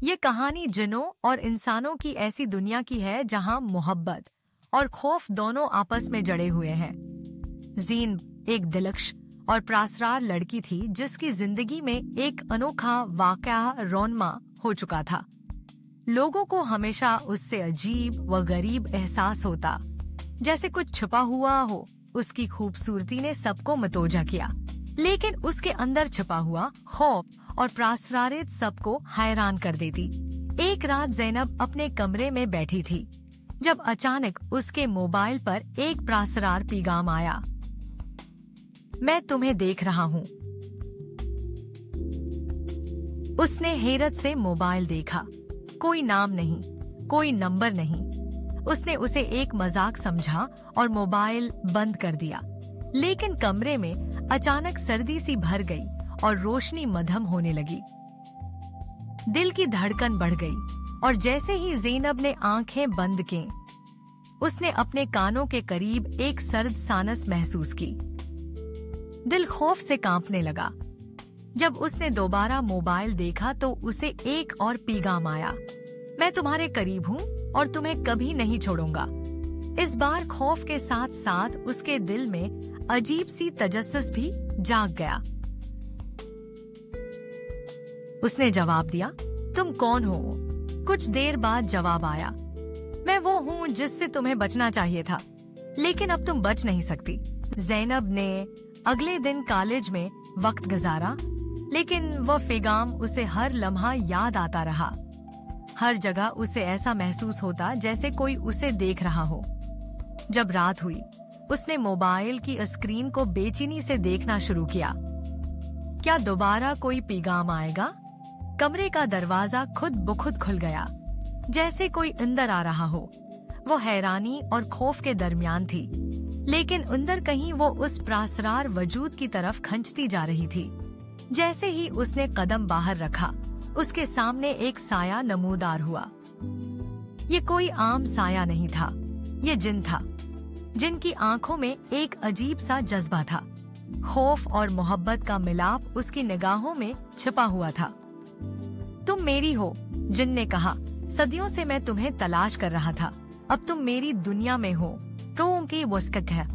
ये कहानी जिन्नों और इंसानों की ऐसी दुनिया की है जहां मोहब्बत और खौफ दोनों आपस में जड़े हुए हैं। जीन एक दिलकश और प्रासरार लड़की थी जिसकी जिंदगी में एक अनोखा वाकया रौनमा हो चुका था। लोगों को हमेशा उससे अजीब व गरीब एहसास होता, जैसे कुछ छुपा हुआ हो। उसकी खूबसूरती ने सबको मतोजा किया, लेकिन उसके अंदर छिपा हुआ खौफ और प्रासरारित सबको हैरान कर देती। एक रात ज़ैनब अपने कमरे में बैठी थी जब अचानक उसके मोबाइल पर एक प्रासरार पैगाम आया। मैं तुम्हें देख रहा हूँ। उसने हैरत से मोबाइल देखा। कोई नाम नहीं, कोई नंबर नहीं। उसने उसे एक मजाक समझा और मोबाइल बंद कर दिया। लेकिन कमरे में अचानक सर्दी सी भर गई और रोशनी मध्यम होने लगी। दिल की धड़कन बढ़ गई और जैसे ही ज़ैनब ने आंखें बंद की, उसने अपने कानों के करीब एक सर्द सानस महसूस की। दिल खौफ से कांपने लगा। जब उसने दोबारा मोबाइल देखा तो उसे एक और पैगाम आया। मैं तुम्हारे करीब हूँ और तुम्हें कभी नहीं छोड़ूंगा। इस बार खौफ के साथ साथ उसके दिल में अजीब सी तजस्सुस भी जाग गया। उसने जवाब दिया, तुम कौन हो? कुछ देर बाद जवाब आया, मैं वो हूँ जिससे तुम्हें बचना चाहिए था, लेकिन अब तुम बच नहीं सकती। ज़ैनब ने अगले दिन कॉलेज में वक्त गुजारा, लेकिन वह पैगाम उसे हर लम्हा याद आता रहा। हर जगह उसे ऐसा महसूस होता जैसे कोई उसे देख रहा हो। जब रात हुई, उसने मोबाइल की स्क्रीन को बेचैनी से देखना शुरू किया। क्या दोबारा कोई पैगाम आएगा? कमरे का दरवाजा खुद ब खुद खुल गया, जैसे कोई अंदर आ रहा हो। वो हैरानी और खौफ के दरमियान थी, लेकिन अंदर कहीं वो उस प्रासरार वजूद की तरफ खंचती जा रही थी। जैसे ही उसने कदम बाहर रखा, उसके सामने एक साया नमूदार हुआ। ये कोई आम साया नहीं था, ये जिन था, जिनकी आंखों में एक अजीब सा जज्बा था। खौफ और मोहब्बत का मिलाप उसकी निगाहों में छिपा हुआ था। तुम मेरी हो, जिन ने कहा। सदियों से मैं तुम्हें तलाश कर रहा था, अब तुम मेरी दुनिया में हो। रों की वस्कक है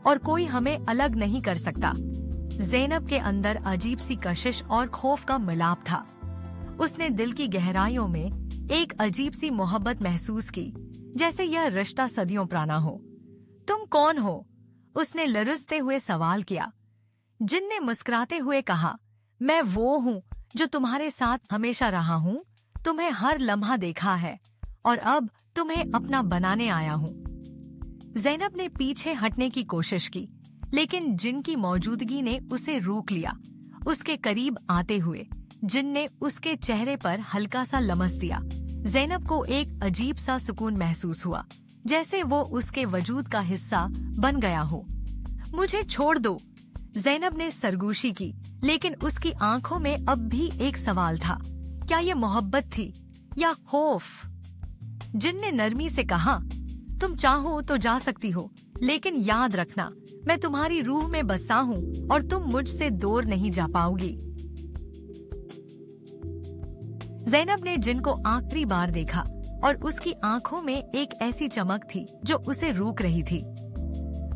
और कोई हमें अलग नहीं कर सकता। ज़ैनब के अंदर अजीब सी कशिश और खौफ का मिलाप था। उसने दिल की गहराइयों में एक अजीब सी मोहब्बत महसूस की, जैसे यह रिश्ता सदियों पुराना हो। तुम कौन हो? उसने लरजते हुए सवाल किया। जिन ने मुस्कुराते हुए कहा, मैं वो हूँ जो तुम्हारे साथ हमेशा रहा हूँ, तुम्हें हर लम्हा देखा है और अब तुम्हें अपना बनाने आया हूँ। ज़ैनब ने पीछे हटने की कोशिश की, लेकिन जिन की मौजूदगी ने उसे रोक लिया। उसके करीब आते हुए जिन ने उसके चेहरे पर हल्का सा लमस दिया। ज़ैनब को एक अजीब सा सुकून महसूस हुआ, जैसे वो उसके वजूद का हिस्सा बन गया हो। मुझे छोड़ दो, ज़ैनब ने सरगोशी की, लेकिन उसकी आंखों में अब भी एक सवाल था। क्या ये मोहब्बत थी या खौफ? जिन ने नरमी से कहा, तुम चाहो तो जा सकती हो, लेकिन याद रखना, मैं तुम्हारी रूह में बसा हूँ और तुम मुझसे दूर नहीं जा पाओगी। ज़ैनब ने जिन को आखिरी बार देखा और उसकी आंखों में एक ऐसी चमक थी जो उसे रोक रही थी।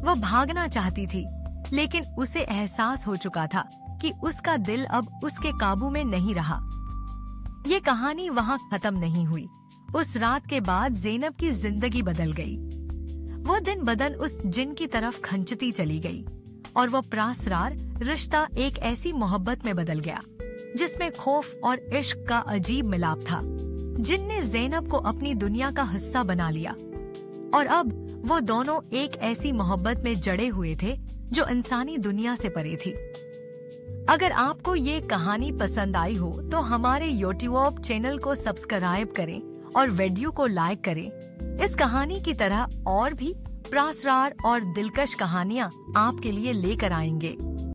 वह भागना चाहती थी, लेकिन उसे एहसास हो चुका था कि उसका दिल अब उसके काबू में नहीं रहा। ये कहानी वहाँ खत्म नहीं हुई। उस रात के बाद ज़ैनब की जिंदगी बदल गई। वो दिन बदन उस जिन की तरफ खंचती चली गई और वो प्रासरार रिश्ता एक ऐसी मोहब्बत में बदल गया जिसमें खौफ और इश्क का अजीब मिलाप था। जिन ने ज़ैनब को अपनी दुनिया का हिस्सा बना लिया और अब वो दोनों एक ऐसी मोहब्बत में जड़े हुए थे जो इंसानी दुनिया से परे थी। अगर आपको ये कहानी पसंद आई हो तो हमारे YouTube चैनल को सब्सक्राइब करें और वीडियो को लाइक करें। इस कहानी की तरह और भी प्रासरार और दिलकश कहानियाँ आपके लिए लेकर आएंगे।